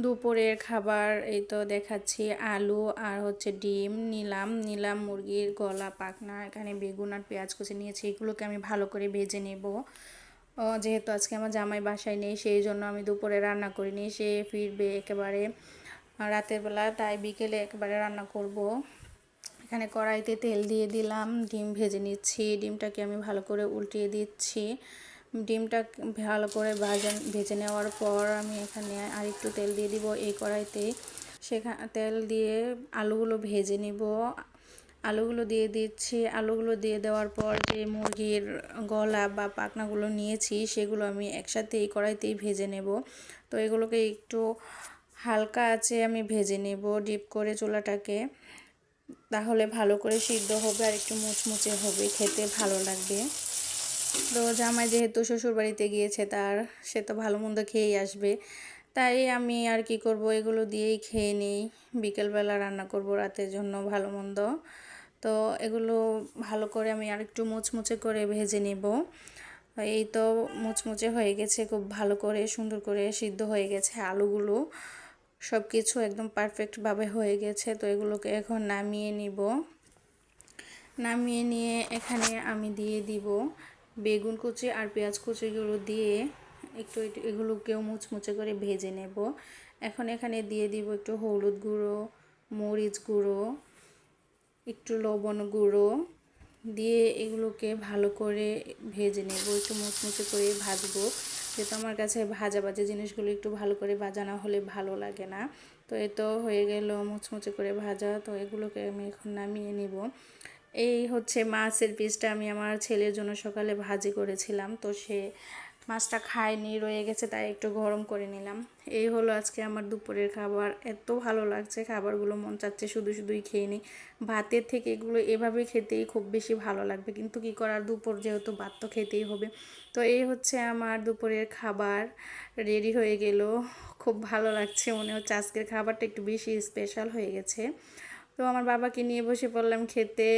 দুপুরের খাবার এই তো দেখাচ্ছি, আলু আর হচ্ছে ডিম নিলাম মুরগির গলা পাখনা, এখানে বেগুন আর পেঁয়াজ কুচি নিয়েছি। এগুলোকে আমি ভালো করে ভেজে নেব। যেহেতু আজকে আমার জামাই বাসায় নেই, সেই জন্য আমি দুপুরে রান্না করিনি। সে ফিরবে একেবারে রাতের বেলা, তাই বিকেলে একেবারে রান্না করব। এখানে কড়াইতে তেল দিয়ে দিলাম, ডিম ভেজে নিচ্ছি। ডিমটাকে আমি ভালো করে উল্টিয়ে দিচ্ছি। ডিমটা ভালো করে ভেজে নেওয়ার পর আমি এখানে আর একটু তেল দিয়ে দিব এই কড়াইতে। তেল দিয়ে আলুগুলো ভেজে নিব। আলুগুলো দিয়ে দিচ্ছি। আলুগুলো দিয়ে দেওয়ার পর যে মুরগির গলা বা পাখনাগুলো নিয়েছি সেগুলো আমি একসাথে এই কড়াইতেই ভেজে নেব। তো এগুলোকে একটু হালকা আঁচে আমি ভেজে নেব ডিপ করে চুলাটাকে, তাহলে ভালো করে সিদ্ধ হবে আর একটু মুচমুচে হবে, খেতে ভালো লাগবে। তো জামাই যেহেতু শ্বশুরবাড়িতে গিয়েছে, সে তো ভালো মন্দ খেয়েই আসবে, তাই আমি আর কি করব, এগুলো দিয়েই খেয়ে নিই। বিকেলবেলা রান্না করব রাতের জন্য ভালো মন্দ। তো এগুলো ভালো করে আমি আর একটু মুচমুচে করে ভেজে নেব। এই তো মুচমুচে হয়ে গেছে, খুব ভালো করে সুন্দর করে সিদ্ধ হয়ে গেছে আলুগুলো, সব কিছু একদম পারফেক্টভাবে হয়ে গেছে। তো এগুলোকে এখন নামিয়ে নিব। নামিয়ে নিয়ে এখানে আমি দিয়ে দিব বেগুন কুচি আর পেঁয়াজ কুচিগুলো দিয়ে একটু এগুলোকেও মুচমুচে করে ভেজে নেব। এখন এখানে দিয়ে দিব একটু হলুদ গুঁড়ো, মরিচ গুঁড়ো, একটু লবণ গুঁড়ো দিয়ে এগুলোকে ভালো করে ভেজে নেব, একটু মুচমুচে করে ভাজবো। যেহেতু আমার কাছে ভাজা জিনিসগুলো একটু ভালো করে ভাজা না হলে ভালো লাগে না। তো এই তো হয়ে গেল মুচমুচে করে ভাজা। তো এগুলোকে আমি এখন নামিয়ে নিব। এই হচ্ছে মাছের পিসটা আমি আমার ছেলের জন্য সকালে ভাজি করেছিলাম, তো সে মাছটা খায়নি, রয়ে গেছে, তাই একটু গরম করে নিলাম। এই হলো আজকে আমার দুপুরের খাবার। এত ভালো লাগছে খাবারগুলো, মন চাচ্ছে শুধুই খেয়ে নিই। ভাতের থেকে এগুলো এভাবে খেতেই খুব বেশি ভালো লাগবে, কিন্তু কি করার, দুপুর যেহেতু ভাত তো খেতেই হবে। তো এই হচ্ছে আমার দুপুরের খাবার রেডি হয়ে গেল। খুব ভালো লাগছে, মনে হচ্ছে আজকের খাবারটা একটু বেশি স্পেশাল হয়ে গেছে। তো আমার বাবাকে নিয়ে বসে পড়লাম খেতে।